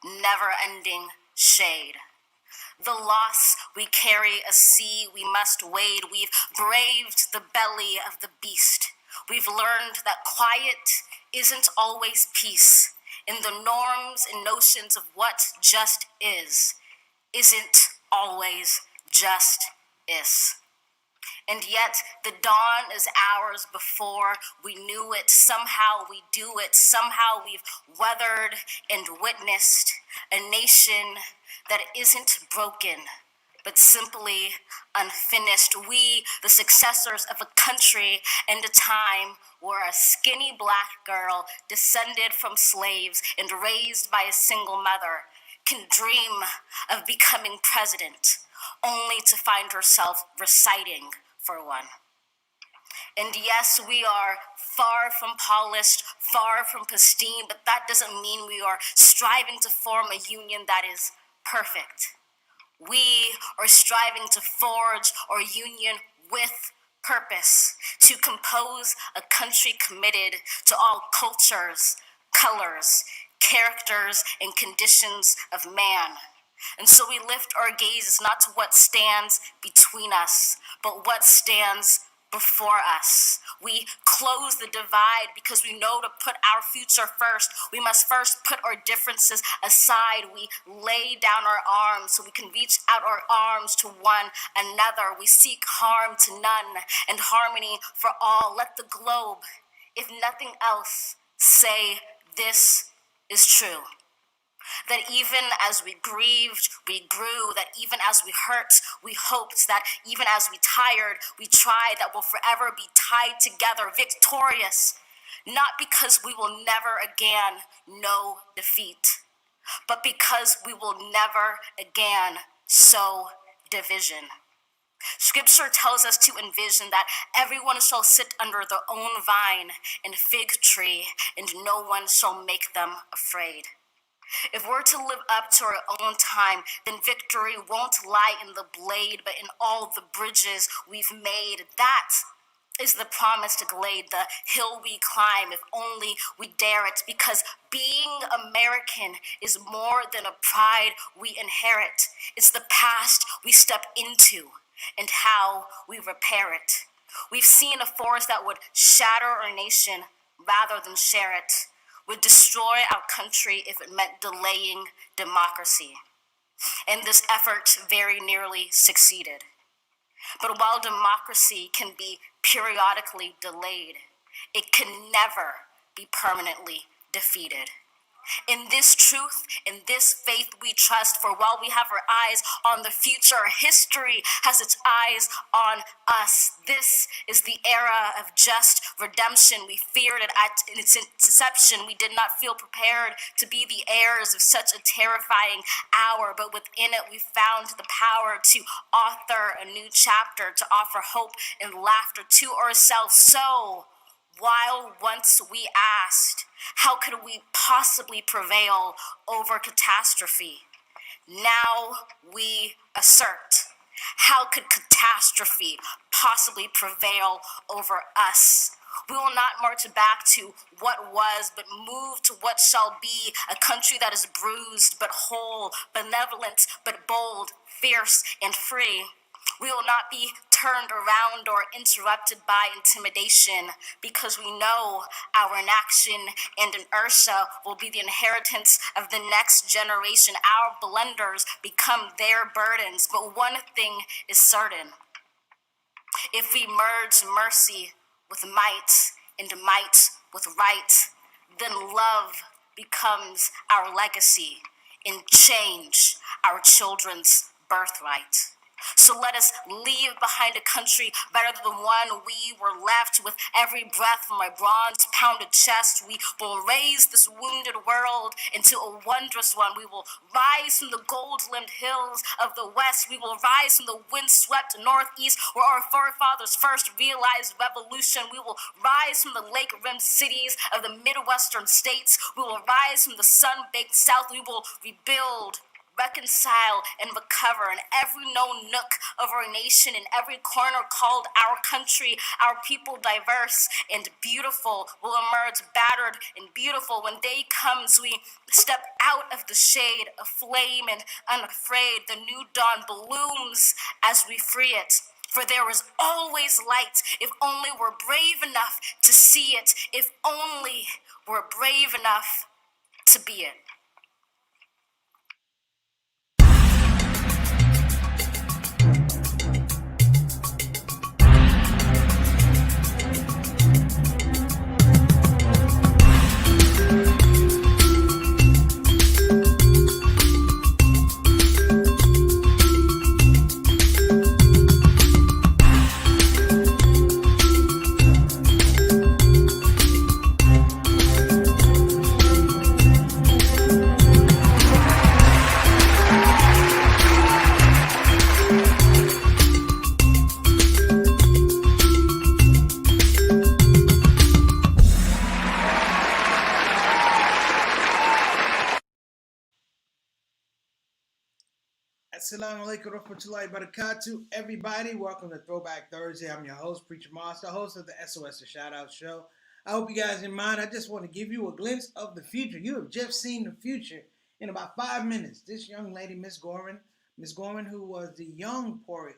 never-ending shade. The loss we carry a sea we must wade. We've braved the belly of the beast. We've learned that quiet isn't always peace. In the norms and notions of what just isn't always just is. And yet the dawn is ours before we knew it. Somehow we do it. Somehow we've weathered and witnessed a nation that isn't broken, but simply unfinished. We, the successors of a country and a time where a skinny black girl descended from slaves and raised by a single mother can dream of becoming president, only to find herself reciting for one. And yes, we are far from polished, far from pristine, but that doesn't mean we are striving to form a union that is perfect. We are striving to forge our union with purpose, to compose a country committed to all cultures, colors, characters, and conditions of man. And so we lift our gazes not to what stands between us, but what stands before us. We close the divide because we know to put our future first. We must first put our differences aside. We lay down our arms so we can reach out our arms to one another. We seek harm to none and harmony for all. Let the globe, if nothing else, say this is true. That even as we grieved, we grew. That even as we hurt, we hoped. That even as we tired, we tried. That we'll forever be tied together, victorious. Not because we will never again know defeat, but because we will never again sow division. Scripture tells us to envision that everyone shall sit under their own vine and fig tree, and no one shall make them afraid. If we're to live up to our own time, then victory won't lie in the blade, but in all the bridges we've made. That is the promise to glade, the hill we climb, if only we dare it, because being American is more than a pride we inherit. It's the past we step into and how we repair it. We've seen a force that would shatter our nation rather than share it, would destroy our country if it meant delaying democracy. And this effort very nearly succeeded. But while democracy can be periodically delayed, it can never be permanently defeated. In this truth, in this faith we trust, for while we have our eyes on the future, history has its eyes on us. This is the era of just redemption. We feared it at its inception. We did not feel prepared to be the heirs of such a terrifying hour, but within it we found the power to author a new chapter, to offer hope and laughter to ourselves. So, while once we asked, how could we possibly prevail over catastrophe? Now we assert, how could catastrophe possibly prevail over us? We will not march back to what was, but move to what shall be, a country that is bruised but whole, benevolent but bold, fierce and free. We will not be turned around or interrupted by intimidation, because we know our inaction and inertia will be the inheritance of the next generation. Our blunders become their burdens. But one thing is certain: if we merge mercy with might and might with right, then love becomes our legacy and change our children's birthright. So let us leave behind a country better than the one we were left. With every breath from my bronze-pounded chest, we will raise this wounded world into a wondrous one. We will rise from the gold-limbed hills of the west. We will rise from the wind-swept northeast, where our forefathers first realized revolution. We will rise from the lake-rimmed cities of the Midwestern states. We will rise from the sun-baked south. We will rebuild reconcile and recover in every known nook of our nation, in every corner called our country. Our people, diverse and beautiful, will emerge battered and beautiful. When day comes, we step out of the shade, aflame and unafraid. The new dawn blooms as we free it. For there is always light if only we're brave enough to see it, if only we're brave enough to be it. Assalamu alaikum warahmatullahi wabarakatuh. Everybody, welcome to Throwback Thursday. I'm your host, Preacher Master, host of the S.O.S. The Shout Out Show. I hope you guys in mind. I just want to give you a glimpse of the future. You have just seen the future in about 5 minutes. This young lady, Miss Gorman, who was the young poet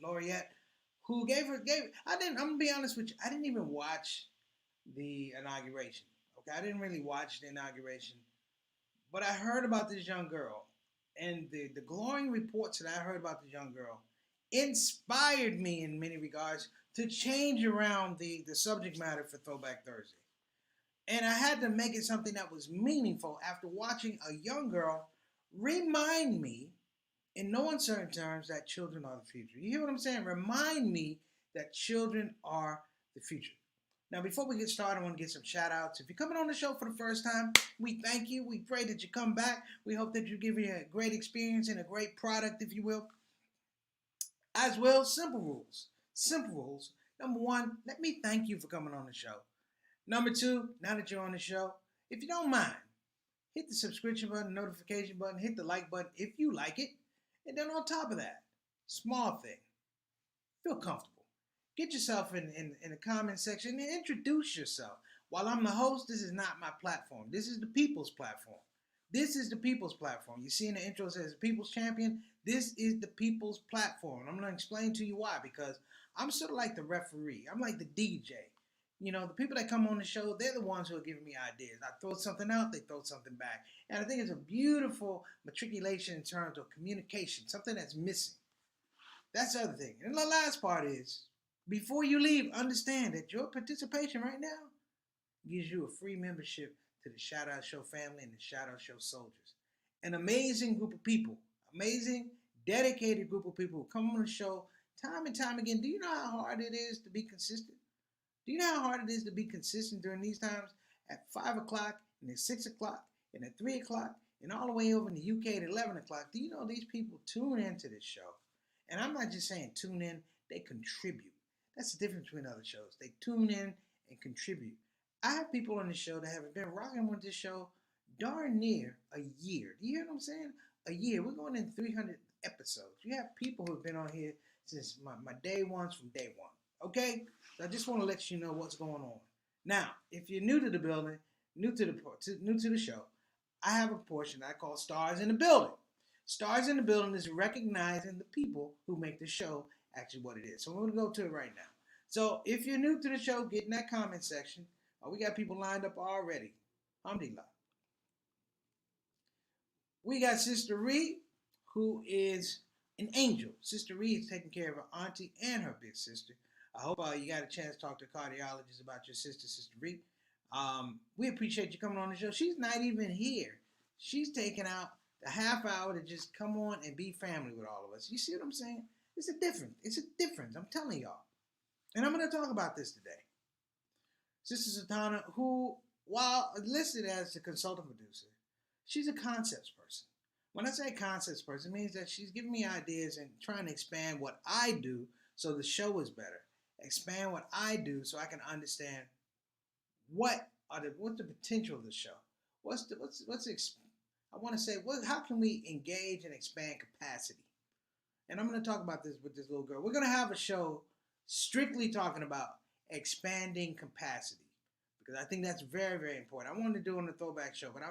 laureate, who I'm gonna be honest with you, I didn't even watch the inauguration. Okay, I didn't really watch the inauguration, but I heard about this young girl. And the glowing reports that I heard about this young girl inspired me in many regards to change around the subject matter for Throwback Thursday. And I had to make it something that was meaningful after watching a young girl remind me, in no uncertain terms, that children are the future. You hear what I'm saying? Remind me that children are the future. Now, before we get started, I want to get some shout outs. If you're coming on the show for the first time, we thank you. We pray that you come back. We hope that you give you a great experience and a great product, if you will. As well, simple rules. Simple rules. Number one, let me thank you for coming on the show. Number two, now that you're on the show, if you don't mind, hit the subscription button, notification button, hit the like button if you like it. And then on top of that, small thing, feel comfortable. Get yourself in the comment section and introduce yourself. While I'm the host, this is not my platform. This is the people's platform. This is the people's platform. You see in the intro it says People's Champion. This is the people's platform. I'm going to explain to you why, because I'm sort of like the referee. I'm like the DJ. You know, the people that come on the show, they're the ones who are giving me ideas. I throw something out, they throw something back. And I think it's a beautiful matriculation in terms of communication, something that's missing. That's the other thing. And the last part is, before you leave, understand that your participation right now gives you a free membership to the Shout Out Show family and the Shout Out Show soldiers. An amazing group of people, amazing, dedicated group of people who come on the show time and time again. Do you know how hard it is to be consistent? Do you know how hard it is to be consistent during these times at 5 o'clock and at 6 o'clock and at 3 o'clock and all the way over in the UK at 11 o'clock? Do you know these people tune into this show? And I'm not just saying tune in, they contribute. That's the difference between other shows. They tune in and contribute. I have people on the show that have been rocking with this show darn near a year. Do you hear what I'm saying? A year. We're going in 300 episodes. You have people who have been on here since my day ones from day one. Okay? So I just want to let you know what's going on. Now, if you're new to the building, new to the show, I have a portion I call Stars in the Building. Stars in the Building is recognizing the people who make the show actually what it is. So we're going to go to it right now. So if you're new to the show, get in that comment section. We got people lined up already. Alhamdulillah. We got Sister Ree, who is an angel. Sister Ree is taking care of her auntie and her big sister. I hope you got a chance to talk to a cardiologist about your sister, Sister Ree. We appreciate you coming on the show. She's not even here. She's taking out the half hour to just come on and be family with all of us. You see what I'm saying? It's a difference. I'm telling y'all. And I'm going to talk about this today. Sister Satana, who, while listed as the consultant producer, she's a concepts person. When I say concepts person, it means that she's giving me ideas and trying to expand what I do so the show is better. Expand what I do so I can understand what's the potential of the show. I want to say, well, how can we engage and expand capacity? And I'm going to talk about this with this little girl. We're going to have a show strictly talking about expanding capacity because I think that's very, very important. I wanted to do it on the Throwback show, but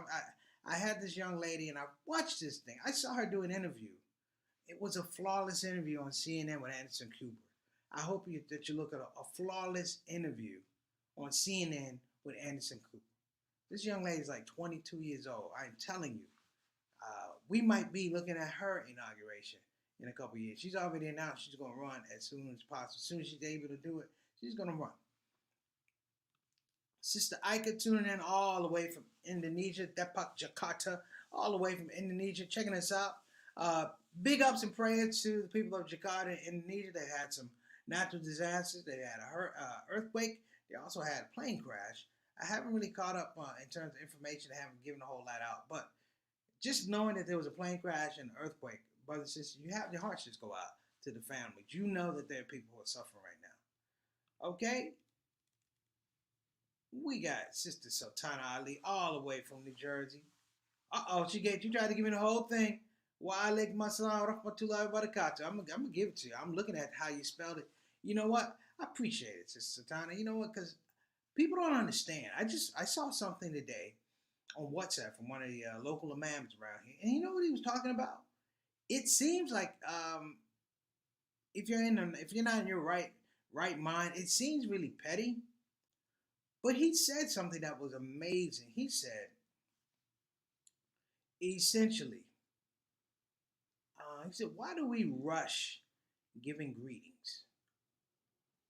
I had this young lady and I watched this thing. I saw her do an interview. It was a flawless interview on CNN with Anderson Cooper. I hope that you look at a flawless interview on CNN with Anderson Cooper. This young lady is like 22 years old. I'm telling you, we might be looking at her inauguration in a couple of years. She's already announced she's going to run as soon as possible. As soon as she's able to do it, she's going to run. Sister Ika tuning in all the way from Indonesia, Depak, Jakarta, all the way from Indonesia, checking us out. Big ups and prayers to the people of Jakarta, Indonesia. They had some natural disasters. They had an earthquake. They also had a plane crash. I haven't really caught up in terms of information. I haven't given a whole lot out. But just knowing that there was a plane crash and an earthquake, brothers and sisters, you have your hearts just go out to the families. You know that there are people who are suffering right now. Okay? We got Sister Sultana Ali all the way from New Jersey. She tried to give me the whole thing. Wa alaikum assalam wa rahmatullahi wa barakatuh. I'm gonna give it to you. I'm looking at how you spelled it. You know what? I appreciate it, Sister Sultana. You know what? Because people don't understand. I saw something today on WhatsApp from one of the local imams around here, and you know what he was talking about? It seems like if you're not in your right mind, it seems really petty. But he said something that was amazing. He said, essentially, he said, why do we rush giving greetings?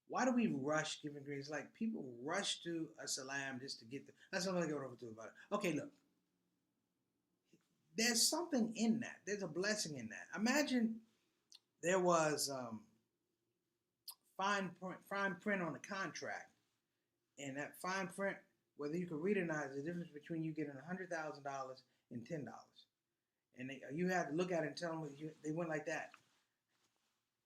Why do we rush giving greetings? Like people rush to a salam just to get the. That's what I'm going to go over to about it. Okay, look. There's something in that. There's a blessing in that. Imagine there was fine print on the contract. And that fine print, whether you could read it or not, is the difference between you getting $100,000 and $10. And you had to look at it and tell them they went like that.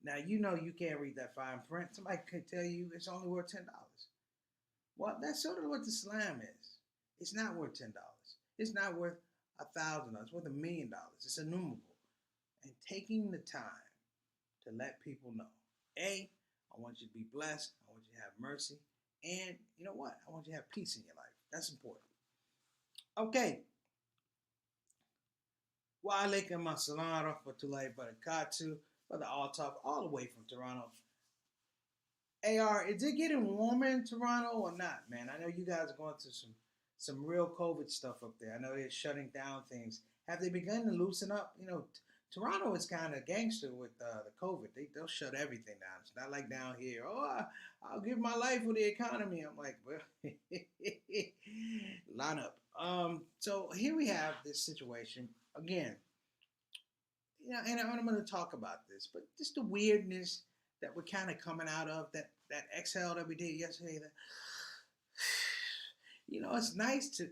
Now, you know you can't read that fine print. Somebody could tell you it's only worth $10. Well, that's sort of what the slam is. It's not worth $10. It's not worth $1,000. It's worth $1 million. It's innumerable. And taking the time to let people know, A, I want you to be blessed. I want you to have mercy. And you know what? I want you to have peace in your life. That's important. Okay. Wa alaikum assalam wa rahmatullahi wa barakatuh. Brother Altaf, all the way from Toronto. AR, is it getting warmer in Toronto or not, man? I know you guys are going through some real COVID stuff up there. I know they're shutting down things. Have they begun to loosen up? You know, Toronto is kind of gangster with the COVID. They'll shut everything down. It's not like down here. Oh, I'll give my life for the economy. I'm like, well, line up. So here we have this situation again. You know, and I'm going to talk about this, but just the weirdness that we're kind of coming out of, that exhale that we did yesterday. That, you know, it's nice to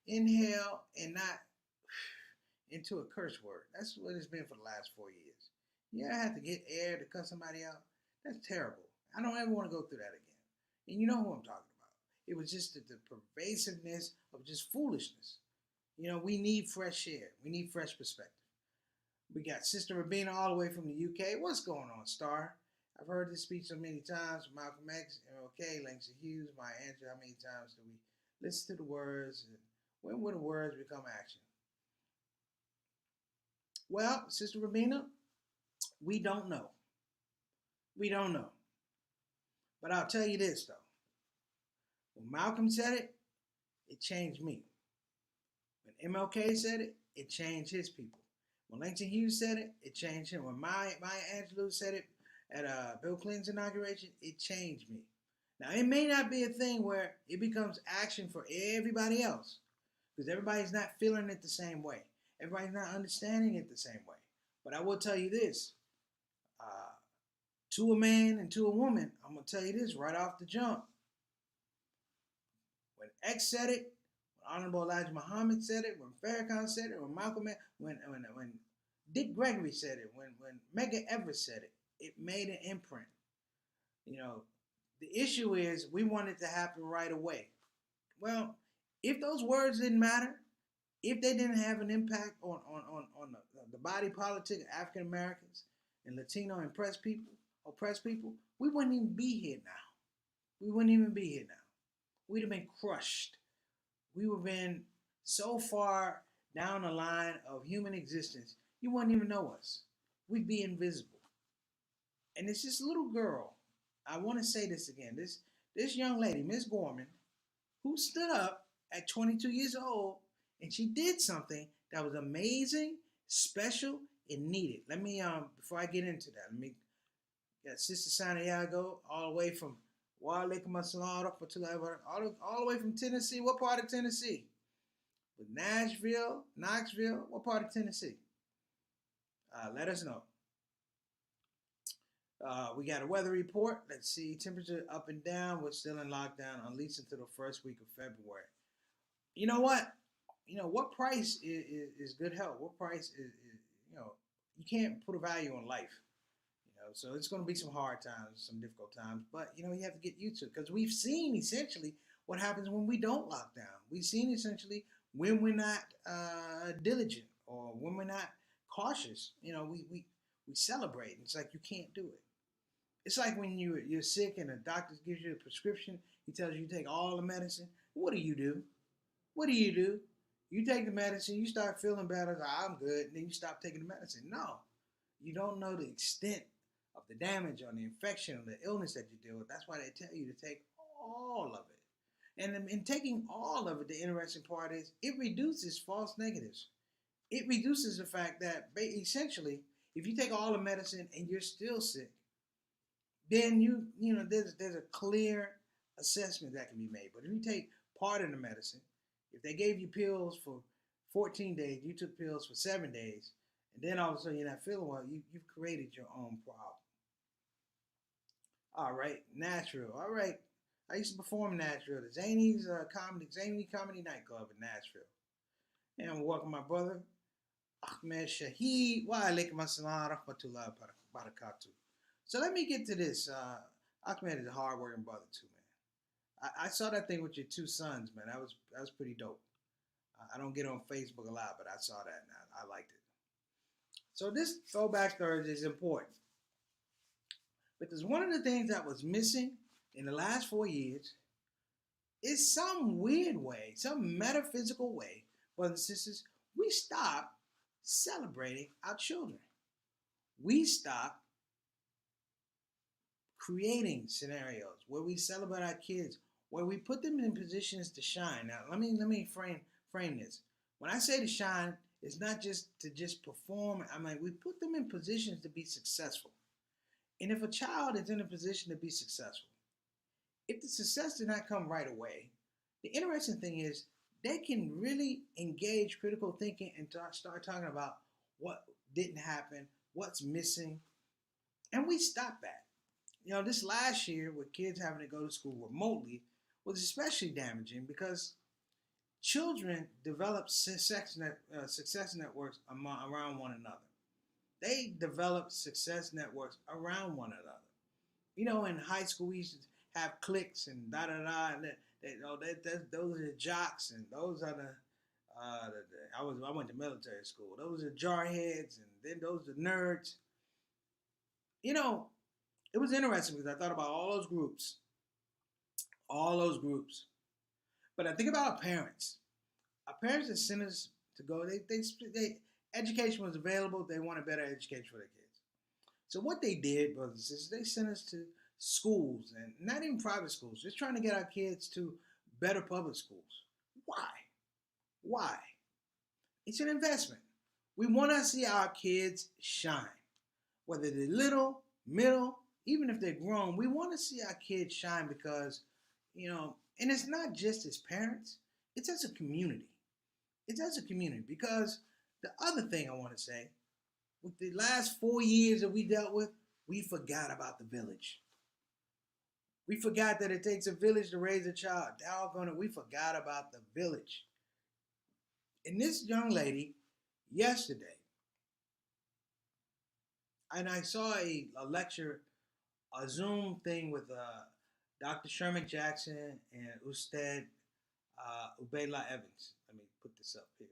inhale and not into a curse word. That's what it's been for the last 4 years. You ever have to get air to cut somebody out? That's terrible. I don't ever want to go through that again. And you know who I'm talking about. It was just the pervasiveness of just foolishness. You know, we need fresh air. We need fresh perspective. We got Sister Rabina all the way from the UK. What's going on, Star? I've heard this speech so many times from Malcolm X, MLK, Langston Hughes, Maya Angelou. How many times do we listen to the words? And when will the words become action? Well, Sister Rabina, we don't know. We don't know. But I'll tell you this, though. When Malcolm said it, it changed me. When MLK said it, it changed his people. When Langston Hughes said it, it changed him. When Maya Angelou said it at Bill Clinton's inauguration, it changed me. Now, it may not be a thing where it becomes action for everybody else, because everybody's not feeling it the same way. Everybody's not understanding it the same way. But I will tell you this. To a man and to a woman, I'm going to tell you this right off the jump. When X said it, when Honorable Elijah Muhammad said it, when Farrakhan said it, when Malcolm, when Dick Gregory said it, when Medgar Evers said it, it made an imprint. You know, the issue is we want it to happen right away. Well, if those words didn't matter, If they didn't have an impact on the body politic of African Americans and Latino and oppressed people, we wouldn't even be here now. We wouldn't even be here now. We'd have been crushed. We would have been so far down the line of human existence, you wouldn't even know us. We'd be invisible. And it's this little girl. I want to say this again. This young lady, Miss Gorman, who stood up at 22 years old and she did something that was amazing, special, and needed. Let me before I get into that, let me get Sister Santiago all the way from all the way from Tennessee. What part of Tennessee? With Nashville, Knoxville. What part of Tennessee? Let us know. We got a weather report. Let's see. Temperature up and down. We're still in lockdown, at least until the first week of February. You know what? What price is good health? What price is you can't put a value on life. So it's going to be some hard times, some difficult times, but you have to get used to it because we've seen essentially what happens when we don't lock down. We've seen essentially when we're not diligent or when we're not cautious. We celebrate. It's like you can't do it. It's like when you're sick and the doctor gives you a prescription. He tells you to take all the medicine. What do you do? What do? You take the medicine. You start feeling better. Like, I'm good. And then you stop taking the medicine. No, you don't know the extent of the damage or the infection or the illness that you deal with. That's why they tell you to take all of it. And in taking all of it, the interesting part is it reduces false negatives. It reduces the fact that essentially, if you take all the medicine and you're still sick, then there's a clear assessment that can be made. But if you take part of the medicine, if they gave you pills for 14 days, you took pills for 7 days, and then all of a sudden you're not feeling well, you've created your own problem. All right, Nashville. All right, I used to perform in Nashville, the Zany's Comedy Nightclub in Nashville. And I'm welcome my brother, Ahmed Shaheed. Wa alaikum assalam rahmatullahi barakatuh. So let me get to this. Ahmed is a hardworking brother too, man. I saw that thing with your two sons, man. That was pretty dope. I don't get on Facebook a lot, but I saw that and I liked it. So this Throwback Thursday is important because one of the things that was missing in the last 4 years is some weird way, some metaphysical way, brothers and sisters, we stopped celebrating our children. We stopped creating scenarios where we celebrate our kids, where we put them in positions to shine. Now, let me frame this. When I say to shine, it's not just to perform. I mean, we put them in positions to be successful. And if a child is in a position to be successful, if the success did not come right away, the interesting thing is they can really engage critical thinking and start talking about what didn't happen, what's missing, and we stop that. This last year with kids having to go to school remotely was especially damaging because children develop success networks around one another. They develop success networks around one another. In high school we used to have cliques and da da da, and those are the jocks, and those are I went to military school. Those are jarheads, and then those are nerds. It was interesting because I thought about all those groups. But I think about our parents. Our parents that sent us to go. They education was available. They wanted better education for their kids. So what they did, brothers and sisters, they sent us to schools, and not even private schools, just trying to get our kids to better public schools. Why? Why? It's an investment. We want to see our kids shine. Whether they're little, middle, even if they're grown, we want to see our kids shine because, and it's not just as parents, it's as a community. It's as a community because the other thing I want to say, with the last 4 years that we dealt with, we forgot about the village. We forgot that it takes a village to raise a child. We forgot about the village. And this young lady, yesterday, and I saw a lecture, a Zoom thing with Dr. Sherman Jackson and Ustad Ubayla Evans. Let me put this up here.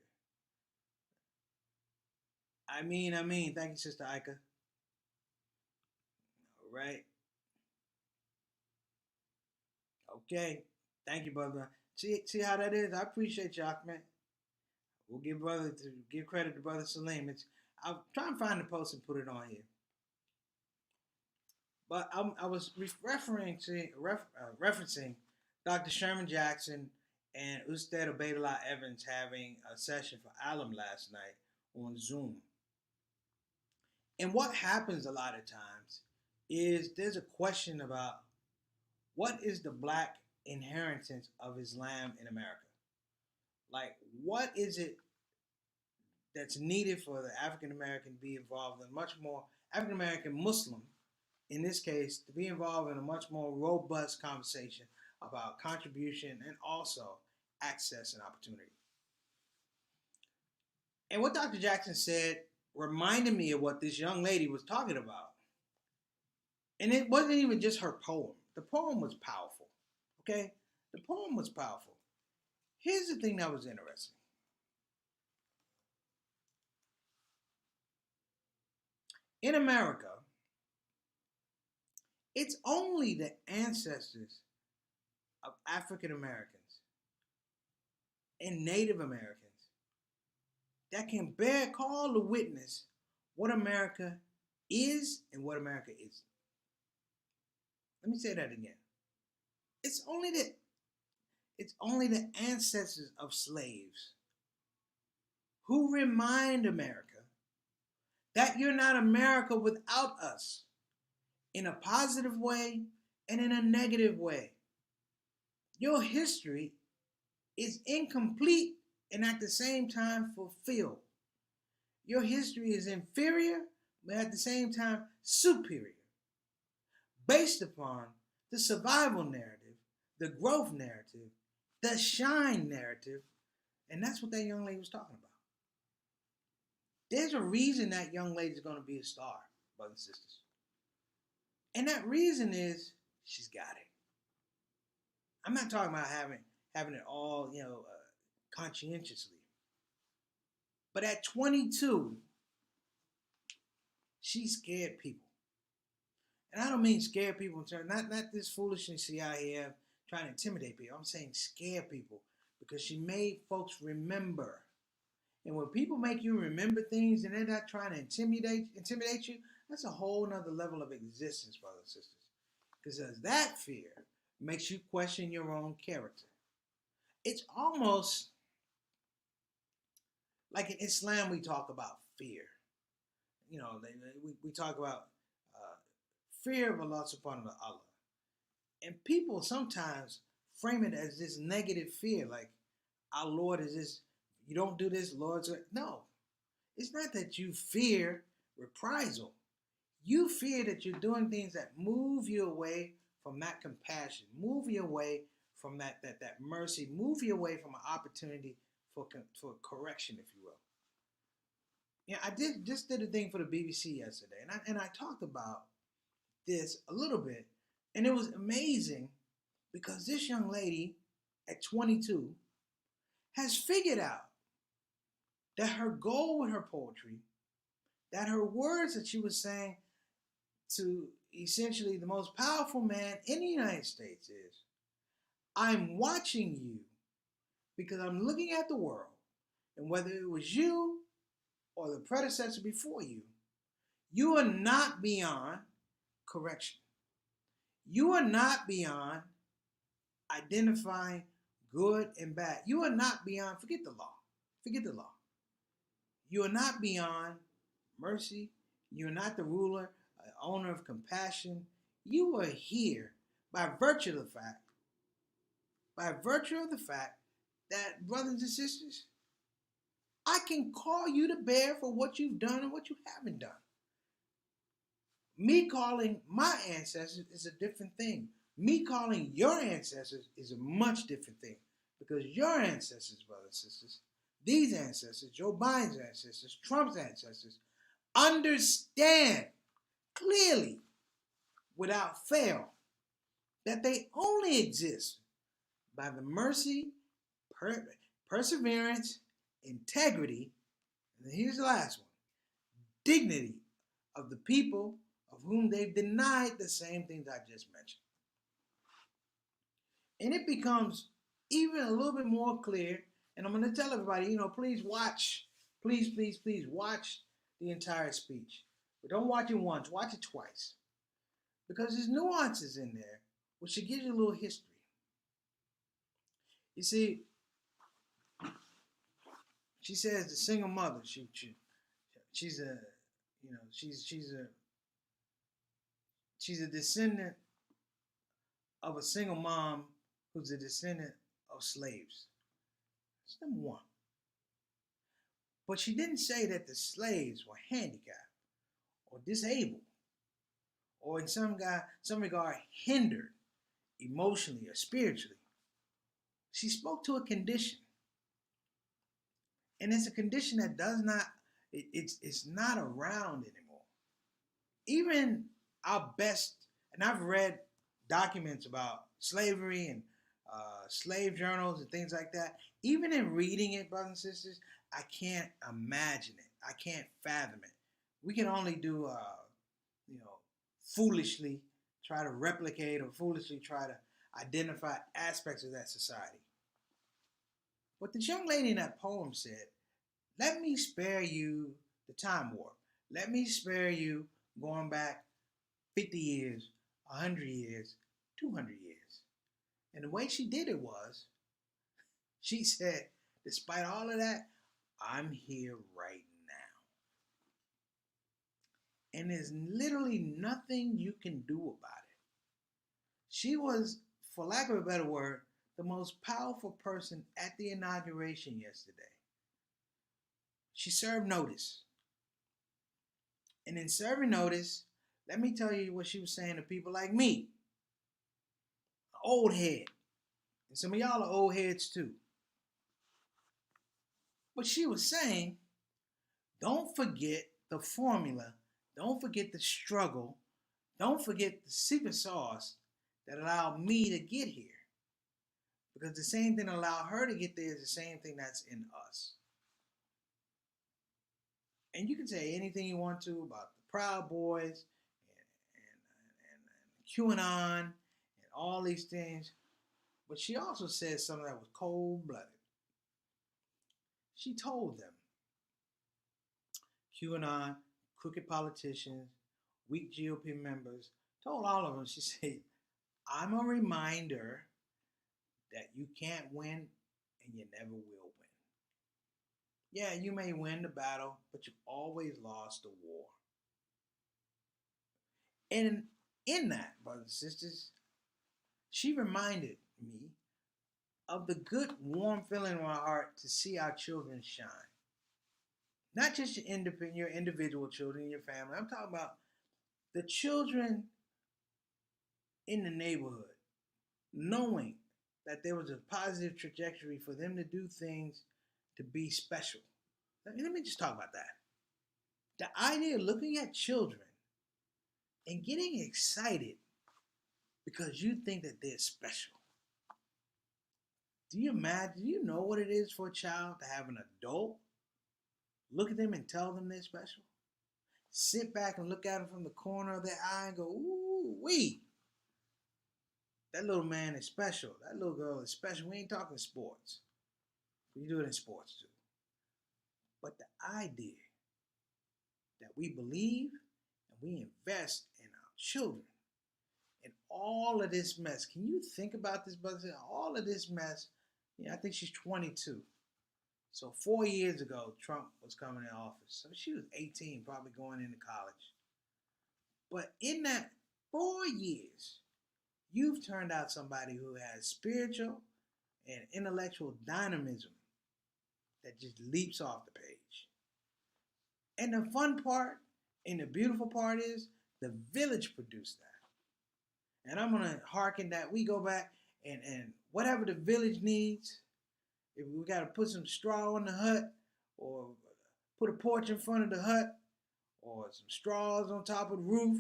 Thank you, Sister Ika. All right. Okay. Thank you, brother. See how that is? I appreciate y'all, man. We'll give credit to Brother Salim. I'll try and find the post and put it on here. But I was referencing Dr. Sherman Jackson and Ustad Ubaidullah Evans having a session for Alam last night on Zoom. And what happens a lot of times is there's a question about what is the black inheritance of Islam in America? Like, what is it that's needed for the African American to be involved in much more African American Muslim, in this case, to be involved in a much more robust conversation about contribution and also access and opportunity. And what Dr. Jackson said reminded me of what this young lady was talking about. And it wasn't even just her poem. The poem was powerful. Okay? The poem was powerful. Here's the thing that was interesting. In America, it's only the ancestors of African Americans and Native Americans that can call to witness what America is and what America isn't. Let me say that again. It's only the ancestors of slaves who remind America that you're not America without us, in a positive way and in a negative way. Your history is incomplete and at the same time fulfilled. Your history is inferior, but at the same time superior, based upon the survival narrative, the growth narrative, the shine narrative, and that's what that young lady was talking about. There's a reason that young lady is going to be a star, brothers and sisters. And that reason is she's got it. I'm not talking about having it all, conscientiously. But at 22, she scared people. And I don't mean scare people in terms, not this foolishness she out here trying to intimidate people. I'm saying scare people because she made folks remember. And when people make you remember things and they're not trying to intimidate you, that's a whole nother level of existence, brothers and sisters. Because that fear makes you question your own character. It's almost like in Islam we talk about fear. We talk about fear of Allah subhanahu wa ta'ala. And people sometimes frame it as this negative fear, like our Lord is this, you don't do this, Lord's no. It's not that you fear reprisal. You fear that you're doing things that move you away from that compassion, move you away from that mercy, move you away from an opportunity for correction, if you will. Yeah, I just did a thing for the BBC yesterday, and I talked about this a little bit, and it was amazing because this young lady at 22 has figured out that her goal with her poetry, that her words that she was saying to essentially the most powerful man in the United States is, I'm watching you because I'm looking at the world, and whether it was you or the predecessor before you, you are not beyond correction. You are not beyond identifying good and bad. You are not beyond, forget the law. Forget the law. You are not beyond mercy. You are not the ruler, owner of compassion. You are here by virtue of the fact that, brothers and sisters, I can call you to bear for what you've done and what you haven't done. Me calling my ancestors is a different thing. Me calling your ancestors is a much different thing. Because your ancestors, brothers and sisters, these ancestors, Joe Biden's ancestors, Trump's ancestors, understand clearly, without fail, that they only exist by the mercy, perseverance, integrity, and here's the last one, dignity of the people of whom they've denied the same things I just mentioned. And it becomes even a little bit more clear. And I'm going to tell everybody, please watch, please watch the entire speech. But don't watch it once, watch it twice. Because there's nuances in there, which should give you a little history. You see, she says the single mother, she's a, she's a descendant of a single mom who's a descendant of slaves. That's number one. But she didn't say that the slaves were handicapped or disabled or in some regard hindered emotionally or spiritually. She spoke to a condition. And it's a condition that it's not around anymore. Even our best, and I've read documents about slavery and slave journals and things like that. Even in reading it, brothers and sisters, I can't imagine it. I can't fathom it. We can only do, foolishly try to replicate or foolishly try to identify aspects of that society. But this young lady in that poem said, let me spare you the time warp. Let me spare you going back 50 years, 100 years, 200 years. And the way she did it was, she said, despite all of that, I'm here right now. And there's literally nothing you can do about it. She was, for lack of a better word, the most powerful person at the inauguration yesterday. She served notice. And in serving notice, let me tell you what she was saying to people like me, an old head. And some of y'all are old heads too. But she was saying, don't forget the formula, don't forget the struggle, don't forget the secret sauce that allowed me to get here. Because the same thing that allowed her to get there is the same thing that's in us. And you can say anything you want to about the Proud Boys and QAnon and all these things. But she also said something that was cold-blooded. She told them, QAnon, crooked politicians, weak GOP members, told all of them, she said, I'm a reminder that you can't win and you never will win. Yeah, you may win the battle, but you've always lost the war. And in that, brothers and sisters, she reminded me of the good, warm feeling in my heart to see our children shine. Not just your individual children, your family. I'm talking about the children in the neighborhood, knowing that there was a positive trajectory for them to do things to be special. Let me just talk about that. The idea of looking at children and getting excited because you think that they're special. Do you know what it is for a child to have an adult look at them and tell them they're special? Sit back and look at them from the corner of their eye and go, ooh, wee. That little man is special. That little girl is special. We ain't talking sports. We do it in sports too. But the idea that we believe and we invest in our children and all of this mess. Can you think about this, brother? All of this mess. I think she's 22. So 4 years ago, Trump was coming in office. So she was 18, probably going into college. But in that 4 years, you've turned out somebody who has spiritual and intellectual dynamism that just leaps off the page. And the fun part and the beautiful part is the Village produced that. And I'm going to hearken that we go back and whatever the Village needs, if we got to put some straw in the hut or put a porch in front of the hut or some straws on top of the roof,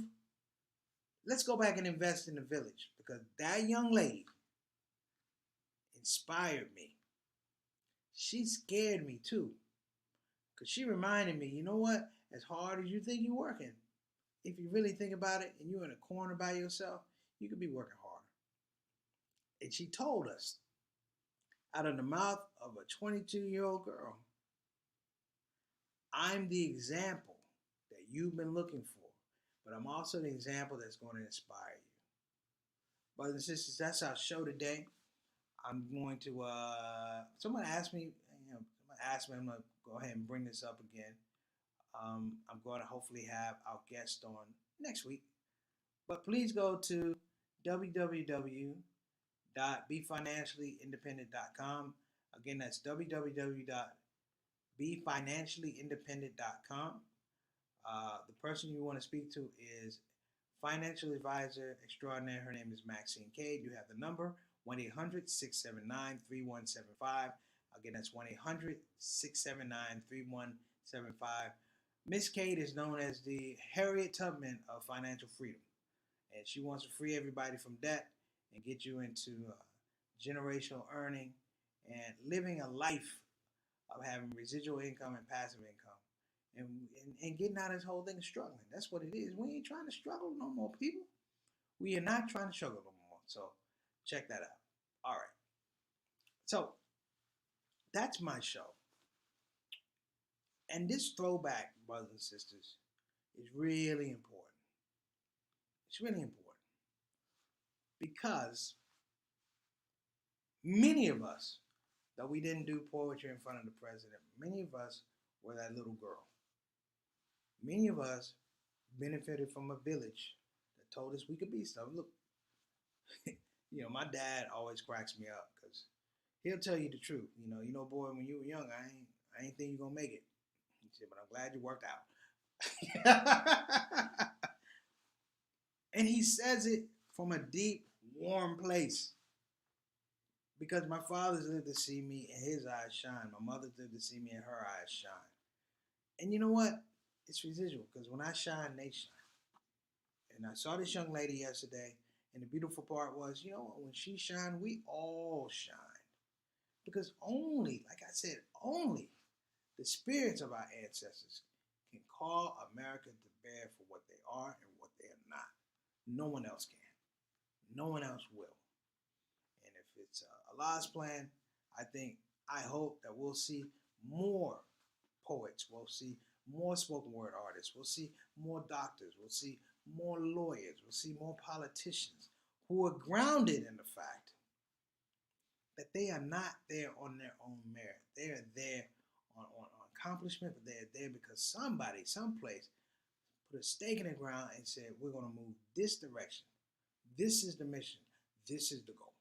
let's go back and invest in the Village because that young lady inspired me. She scared me too because she reminded me, you know what? as hard as you think you're working, if you really think about it and you're in a corner by yourself, you could be working harder. And she told us out of the mouth of a 22-year-old girl, I'm the example that you've been looking for, but I'm also the example that's going to inspire you. Brothers and sisters, that's our show today. I'm going to, someone asked me, I'm going to go ahead and bring this up again. I'm going to hopefully have our guest on next week. But please go to www.befinanciallyindependent.com. Again, that's www.befinanciallyindependent.com. The person you want to speak to is financial advisor extraordinaire. Her name is Maxine Cade. You have the number 1-800-679-3175. Again, that's 1-800-679-3175. Miss Cade is known as the Harriet Tubman of financial freedom, and she wants to free everybody from debt and get you into generational earning and living a life of having residual income and passive income, and getting out of this whole thing of struggling. That's what it is. We ain't trying to struggle no more, people. We are not trying to struggle no more. So check that out. All right. So that's my show. And this throwback, brothers and sisters, is really important. It's really important because many of us, though we didn't do poetry in front of the president, many of us were that little girl. Many of us benefited from a village that told us we could be stuff. Look, my dad always cracks me up because he'll tell you the truth. Boy, when you were young, I ain't think you gonna make it. He said, but I'm glad you worked out. And he says it from a deep, warm place. Because my father's lived to see me and his eyes shine. My mother's lived to see me and her eyes shine. And you know what? It's residual because when I shine, they shine. And I saw this young lady yesterday, and the beautiful part was, when she shined, we all shine. Because only, like I said, only the spirits of our ancestors can call America to bear for what they are and what they are not. No one else can. No one else will. And if it's Allah's plan, I hope that we'll see more poets. We'll see more spoken word artists. We'll see more doctors. We'll see more lawyers. We'll see more politicians who are grounded in the fact that they are not there on their own merit. They are there on accomplishment, but they're there because somebody, someplace, put a stake in the ground and said, we're going to move this direction. This is the mission. This is the goal.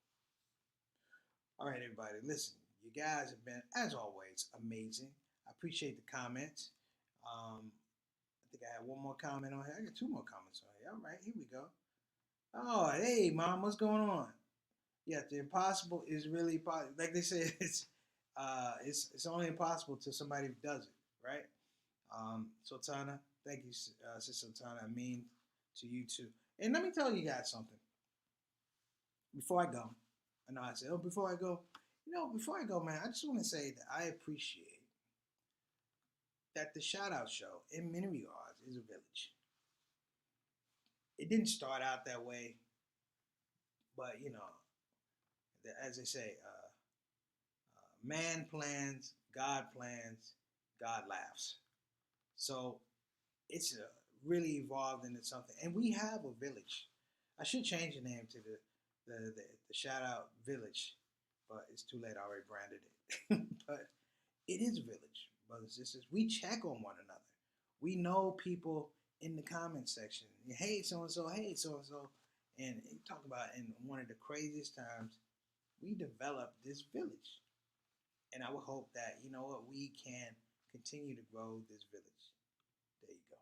All right, everybody, listen. You guys have been, as always, amazing. I appreciate the comments. I think I have one more comment on here. I got two more comments on here. All right, here we go. Oh, hey, Mom, what's going on? Yeah, the impossible is really possible. Like they say, it's only impossible to somebody who does it, right? Sultana, thank you, Sister Sultana. I mean to you too. And let me tell you guys something. Before I go, I know I said, before I go, man, I just want to say that I appreciate that the Shout Out Show, in many regards, is a village. It didn't start out that way, but as they say, man plans, God laughs. So it's really evolved into something, and we have a village. I should change the name to the Shout Out Village, but it's too late. I already branded it. But it is a village, brothers and sisters. We check on one another. We know people in the comment section. Hey, so-and-so. Hey, so-and-so. And you talk about in one of the craziest times, we developed this village. And I would hope that, we can continue to grow this village. There you go.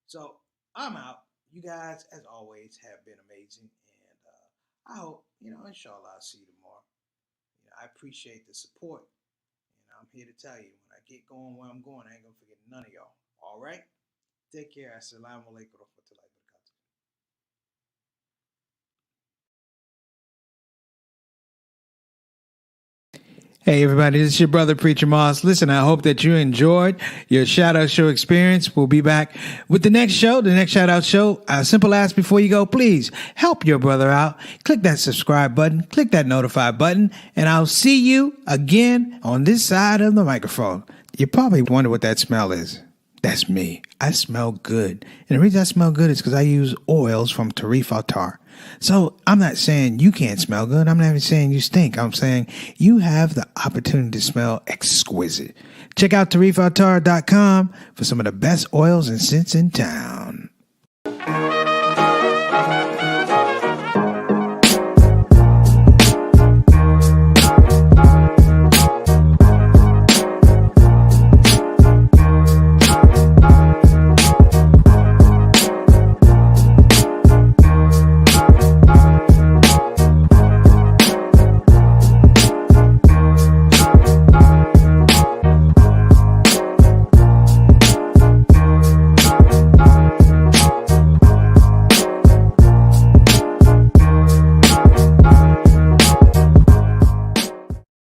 So I'm out. You guys, as always, have been amazing. And I hope, inshallah, I'll see you tomorrow. I appreciate the support. And I'm here to tell you, when I get going where I'm going, I ain't going to forget none of y'all. All right? Take care. Assalamu alaikum. Hey everybody, this is your brother Preacher Moss. Listen, I hope that you enjoyed your shout out show experience. We'll be back with the next show, the next shout out show. Simple ask before you go, please help your brother out. Click that subscribe button, click that notify button, and I'll see you again on this side of the microphone. You probably wonder what that smell is. That's me. I smell good. And the reason I smell good is because I use oils from Tarifa. So I'm not saying you can't smell good. I'm not even saying you stink. I'm saying you have the opportunity to smell exquisite. Check out tarifatar.com for some of the best oils and scents in town.